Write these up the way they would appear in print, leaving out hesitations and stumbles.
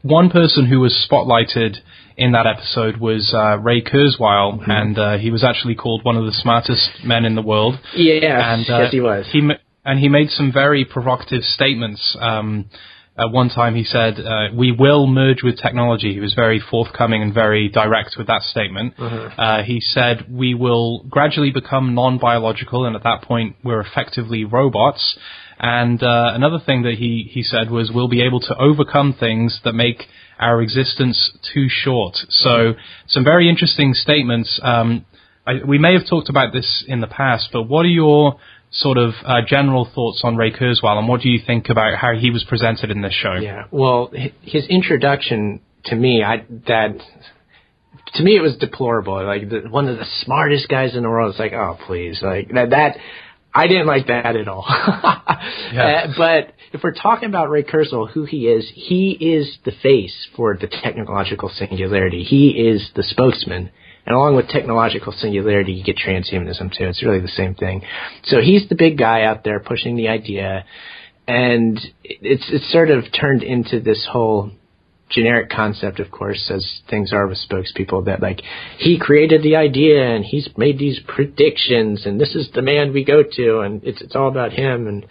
one person who was spotlighted in that episode was Ray Kurzweil, and he was actually called one of the smartest men in the world. Yes, yes, he was. He made some very provocative statements. At one time he said, we will merge with technology. He was very forthcoming and very direct with that statement. He said, we will gradually become non-biological, and at that point we're effectively robots. And another thing that he said was, we'll be able to overcome things that make our existence too short. So some very interesting statements. We may have talked about this in the past, but what are your sort of general thoughts on Ray Kurzweil, and what do you think about how he was presented in this show? Yeah, well, his introduction to me, to me it was deplorable. Like, one of the smartest guys in the world. It's like, oh, please, like that I didn't like that at all. But if we're talking about Ray Kurzweil, who he is the face for the technological singularity. He is the spokesman. And along with technological singularity, you get transhumanism too. It's really the same thing. So he's the big guy out there pushing the idea, and it's sort of turned into this whole generic concept, of course, as things are with spokespeople, that like he created the idea and he's made these predictions and this is the man we go to and it's all about him. And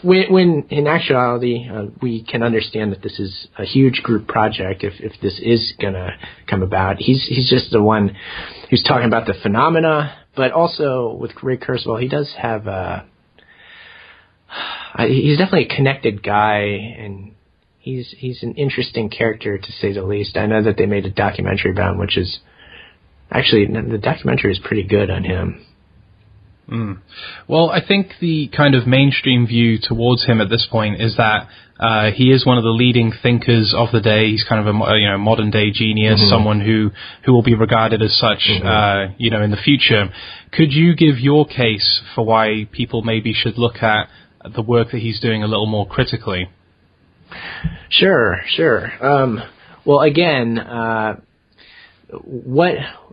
when in actuality, we can understand that this is a huge group project. If this is gonna come about, he's just the one who's talking about the phenomena. But also with Ray Kurzweil, he does have he's definitely a connected guy, and he's an interesting character to say the least. I know that they made a documentary about him, which is actually, the documentary is pretty good on him. Well, I think the kind of mainstream view towards him at this point is that he is one of the leading thinkers of the day. He's kind of a modern day genius, someone who will be regarded as such, in the future. Could you give your case for why people maybe should look at the work that he's doing a little more critically? Sure. Well, again,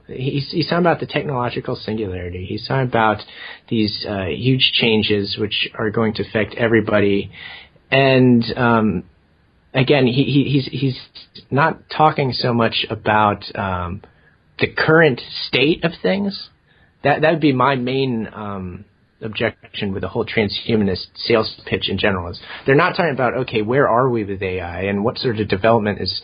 he's talking about the technological singularity. He's talking about these huge changes which are going to affect everybody. And again, he's not talking so much about the current state of things. That would be my main objection with the whole transhumanist sales pitch in general. Is they're not talking about, okay, where are we with AI and what sort of development is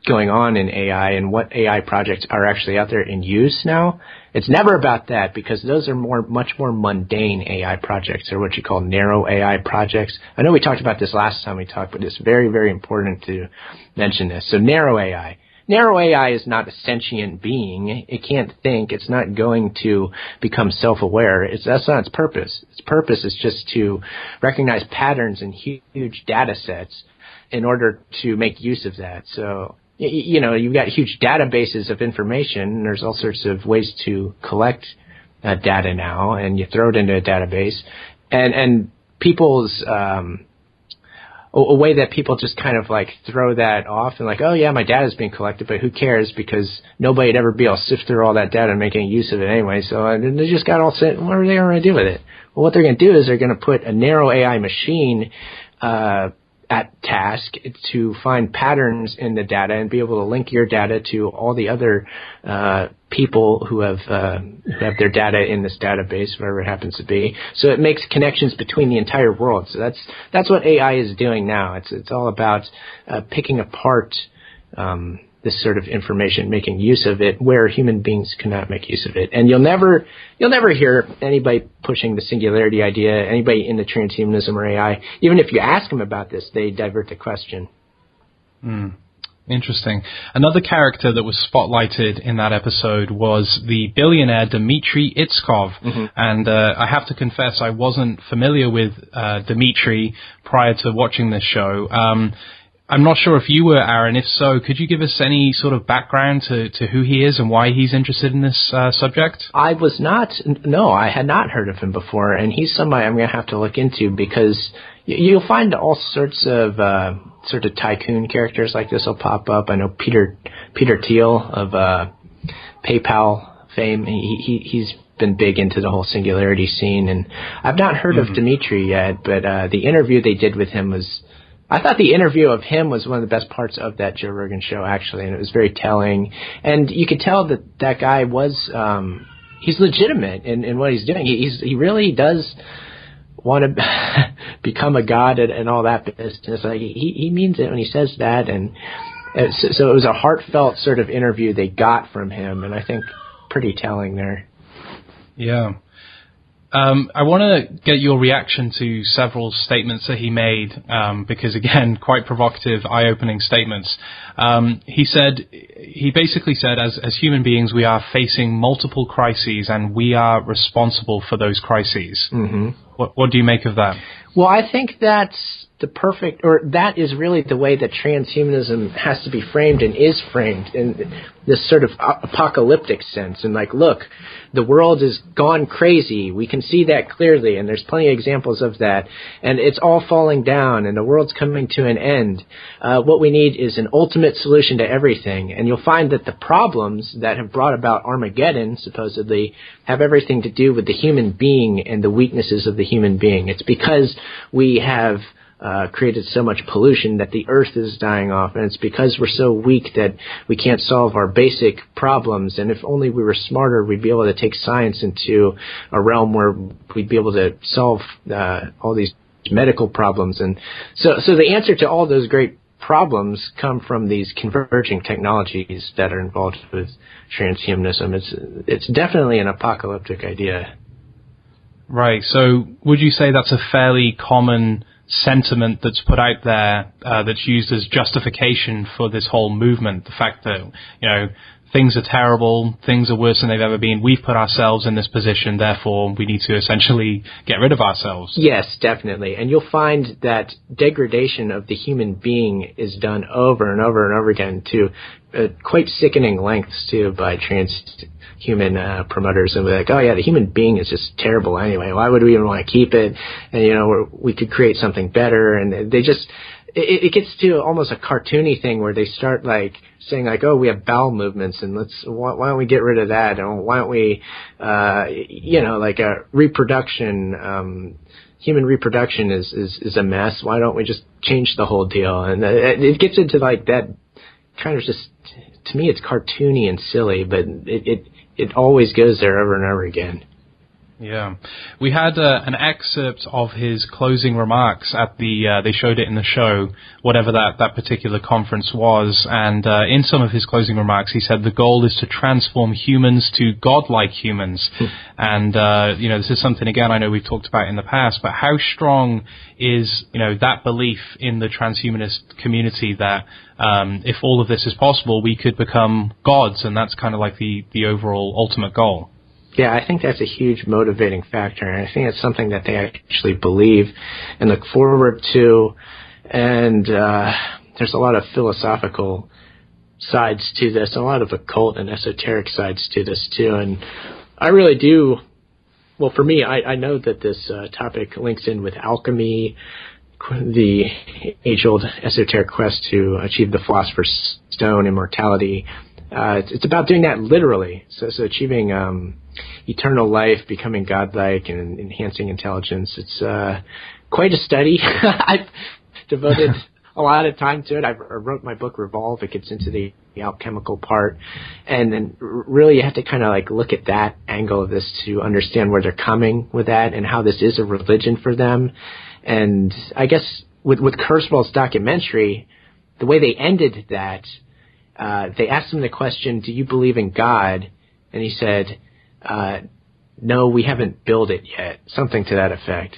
going on in AI and what AI projects are actually out there in use now. It's never about that, because those are much more mundane AI projects, or what you call narrow AI projects. I know we talked about this last time we talked, but it's very, very important to mention this. So narrow AI. Narrow AI is not a sentient being. It can't think. It's not going to become self-aware. That's not its purpose. Its purpose is just to recognize patterns in huge data sets in order to make use of that. So, you've got huge databases of information, and there's all sorts of ways to collect data now, and you throw it into a database. And people's a way that people just kind of like throw that off and like, oh yeah, my data's being collected, but who cares, because nobody'd ever be able to sift through all that data and make any use of it anyway. So they just got all set. What are they going to do with it? Well, what they're going to do is they're going to put a narrow AI machine at task to find patterns in the data and be able to link your data to all the other people who have their data in this database, whatever it happens to be. So it makes connections between the entire world. So that's what AI is doing now. It's all about picking apart this sort of information, making use of it where human beings cannot make use of it. And you'll never hear anybody pushing the singularity idea, anybody into transhumanism or AI. Even if you ask them about this, they divert the question. Interesting. Another character that was spotlighted in that episode was the billionaire Dmitry Itskov. And I have to confess, I wasn't familiar with Dmitry prior to watching this show. I'm not sure if you were, Aaron. If so, could you give us any sort of background to who he is and why he's interested in this subject? I had not heard of him before, and he's somebody I'm going to have to look into, because you'll find all sorts of sort of tycoon characters like this will pop up. I know Peter Thiel of PayPal fame. He's been big into the whole singularity scene, and I've not heard of Dmitry yet, but the interview they did with him was I thought the interview of him was one of the best parts of that Joe Rogan show, actually, and it was very telling. And you could tell that that guy was, he's legitimate in what he's doing. He really does want to become a god and all that business. Like, he means it when he says that. And so it was a heartfelt sort of interview they got from him, and I think pretty telling there. Yeah. I want to get your reaction to several statements that he made, because, again, quite provocative, eye-opening statements. He basically said, as human beings, we are facing multiple crises, and we are responsible for those crises. Mm-hmm. What do you make of that? Well, I think that's that is really the way that transhumanism has to be framed and is framed, in this sort of apocalyptic sense. And like, look, the world has gone crazy. We can see that clearly, and there's plenty of examples of that. And it's all falling down, and the world's coming to an end. What we need is an ultimate solution to everything. And you'll find that the problems that have brought about Armageddon, supposedly, have everything to do with the human being and the weaknesses of the human being. It's because we have created so much pollution that the earth is dying off, and it's because we're so weak that we can't solve our basic problems. And if only we were smarter, we'd be able to take science into a realm where we'd be able to solve all these medical problems. And so the answer to all those great problems come from these converging technologies that are involved with transhumanism. It's definitely an apocalyptic idea. Right. So would you say that's a fairly common sentiment that's put out there, that's used as justification for this whole movement? The fact that, things are terrible, things are worse than they've ever been. We've put ourselves in this position, therefore we need to essentially get rid of ourselves. Yes, definitely. And you'll find that degradation of the human being is done over and over and over again to quite sickening lengths, too, by transhuman promoters. And they're like, oh, yeah, the human being is just terrible anyway. Why would we even want to keep it? And, we could create something better. And they just... It gets to almost a cartoony thing where they start like saying like, oh, we have bowel movements, and why don't we get rid of that? And why don't we, like a reproduction, human reproduction is a mess. Why don't we just change the whole deal? And it gets into like that kind of just, to me, it's cartoony and silly, but it always goes there over and over again. Yeah. We had an excerpt of his closing remarks at they showed it in the show, whatever that particular conference was, and in some of his closing remarks he said the goal is to transform humans to godlike humans. And, this is something, again, I know we've talked about in the past, but how strong is, that belief in the transhumanist community that if all of this is possible, we could become gods, and that's kind of like the overall ultimate goal? Yeah, I think that's a huge motivating factor, and I think it's something that they actually believe and look forward to. And there's a lot of philosophical sides to this, a lot of occult and esoteric sides to this too. And I really do. Well, for me, I know that this topic links in with alchemy, the age-old esoteric quest to achieve the Philosopher's Stone, immortality. It's about doing that literally. So achieving eternal life, becoming godlike, and enhancing intelligence. It's quite a study. I've devoted a lot of time to it. I wrote my book Revolve. It gets into the alchemical part, and then really you have to kind of like look at that angle of this to understand where they're coming with that and how this is a religion for them. And I guess with Kurzweil's documentary, the way they ended that, they asked him the question, do you believe in God? And he said, no, we haven't built it yet. Something to that effect.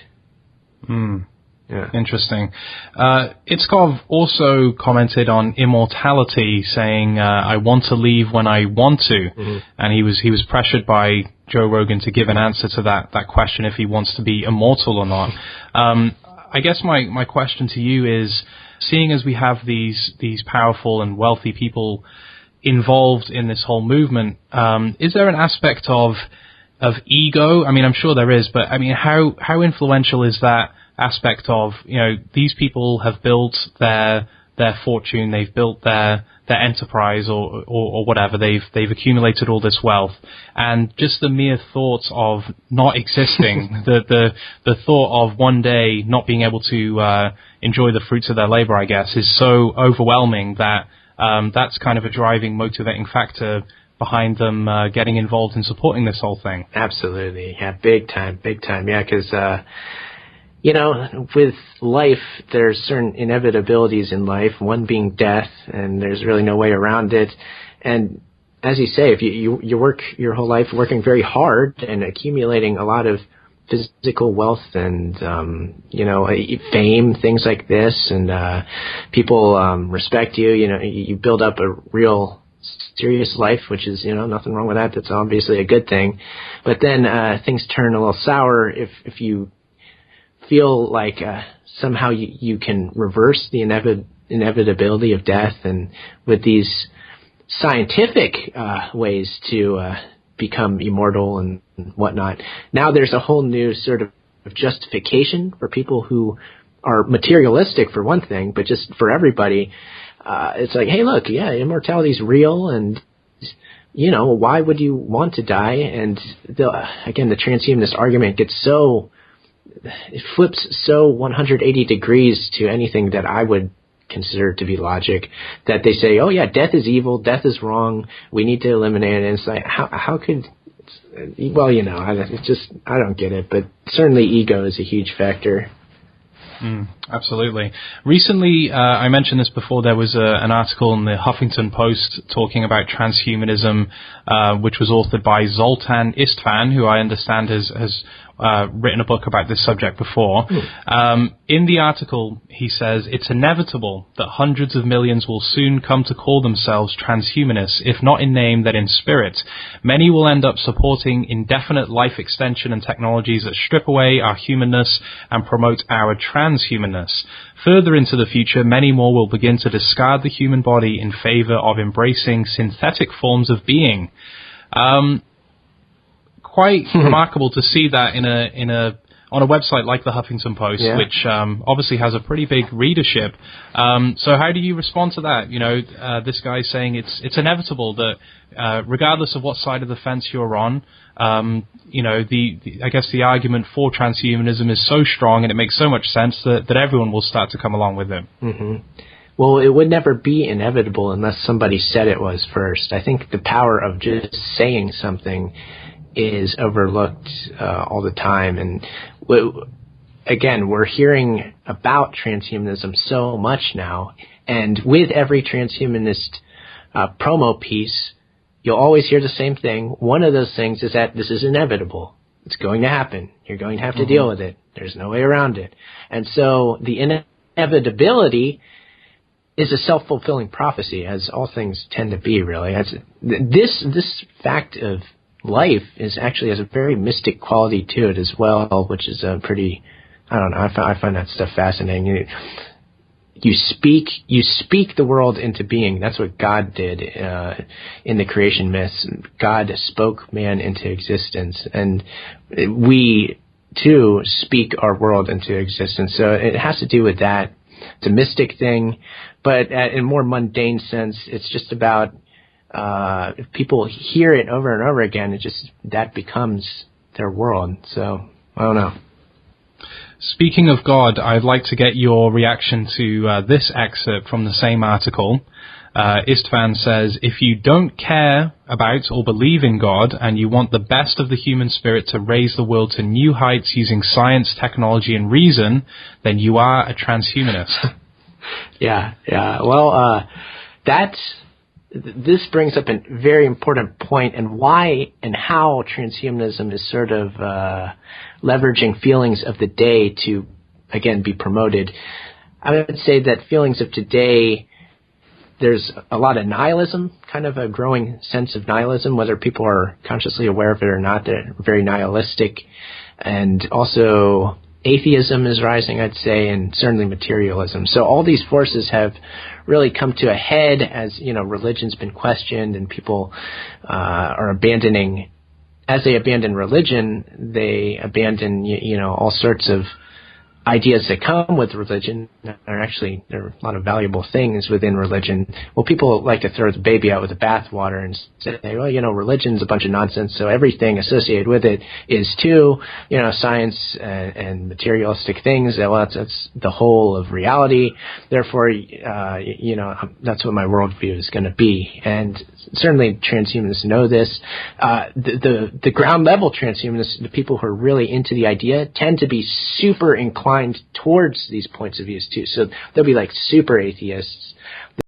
Yeah. Interesting. Itzkov also commented on immortality, saying, I want to leave when I want to. Mm-hmm. And he was pressured by Joe Rogan to give an answer to that question, if he wants to be immortal or not. I guess my question to you is, seeing as we have these powerful and wealthy people involved in this whole movement, is there an aspect of ego? I mean, I'm sure there is, but I mean, how influential is that aspect of, these people have built their their fortune, they've built their enterprise or whatever, they've accumulated all this wealth, and just the mere thought of not existing, the thought of one day not being able to enjoy the fruits of their labor, I guess, is so overwhelming that that's kind of a driving, motivating factor behind them getting involved in supporting this whole thing. Absolutely. Yeah, big time. Yeah, because, with life, there's certain inevitabilities in life, one being death, and there's really no way around it. And as you say, if you work your whole life working very hard and accumulating a lot of physical wealth and, fame, things like this, and people respect you, you build up a real serious life, which is, nothing wrong with that. That's obviously a good thing. But then things turn a little sour if you feel like somehow you can reverse the inevitability of death, and with these scientific ways to become immortal and whatnot, now there's a whole new sort of justification for people who are materialistic, for one thing, but just for everybody. It's like, hey, look, yeah, immortality is real, and why would you want to die? And again, the transhumanist argument it flips so 180 degrees to anything that I would consider to be logic, that they say, oh yeah, death is evil, death is wrong, we need to eliminate it. And it's like, how could, I don't get it, but certainly ego is a huge factor. Absolutely. Recently, I mentioned this before, there was an article in the Huffington Post talking about transhumanism, which was authored by Zoltan Istvan, who I understand has written a book about this subject before. In the article, he says, it's inevitable that hundreds of millions will soon come to call themselves transhumanists, if not in name, then in spirit. Many will end up supporting indefinite life extension and technologies that strip away our humanness and promote our transhumanness. Further into the future, many more will begin to discard the human body in favor of embracing synthetic forms of being. Quite remarkable to see that on a website like the Huffington Post, which obviously has a pretty big readership. So how do you respond to that? This guy saying it's inevitable that regardless of what side of the fence you're on, I guess the argument for transhumanism is so strong and it makes so much sense that everyone will start to come along with it. Mm-hmm. Well, it would never be inevitable unless somebody said it was first. I think the power of just saying something is overlooked all the time. And again, we're hearing about transhumanism so much now, and with every transhumanist promo piece, you'll always hear the same thing. One of those things is that this is inevitable. It's going to happen. You're going to have to deal with it. There's no way around it. And so the inevitability is a self-fulfilling prophecy, as all things tend to be, really. This fact of life actually has a very mystic quality to it as well, which is a pretty, I don't know, I find that stuff fascinating. You speak the world into being. That's what God did in the creation myths. God spoke man into existence, and we too speak our world into existence. So it has to do with that. It's a mystic thing, but in a more mundane sense, it's just about if people hear it over and over again, that becomes their world. So I don't know. Speaking of God, I'd like to get your reaction to this excerpt from the same article. Istvan says, if you don't care about or believe in God and you want the best of the human spirit to raise the world to new heights using science, technology, and reason, then you are a transhumanist. Yeah. Well, this brings up a very important point, and why and how transhumanism is sort of leveraging feelings of the day to, again, be promoted. I would say that feelings of today, there's a lot of nihilism, kind of a growing sense of nihilism, whether people are consciously aware of it or not. They're very nihilistic. And also atheism is rising, I'd say, and certainly materialism. So all these forces have really come to a head as, religion's been questioned, and people are abandoning. As they abandon religion, they abandon, all sorts of ideas that come with religion are actually, there are a lot of valuable things within religion. Well, people like to throw the baby out with the bathwater and say, well, religion's a bunch of nonsense, so everything associated with it is too, science and materialistic things. Well, that's the whole of reality. Therefore, that's what my worldview is going to be. And certainly transhumanists know this. The ground level transhumanists, the people who are really into the idea, tend to be super inclined towards these points of views too. So they'll be like super atheists.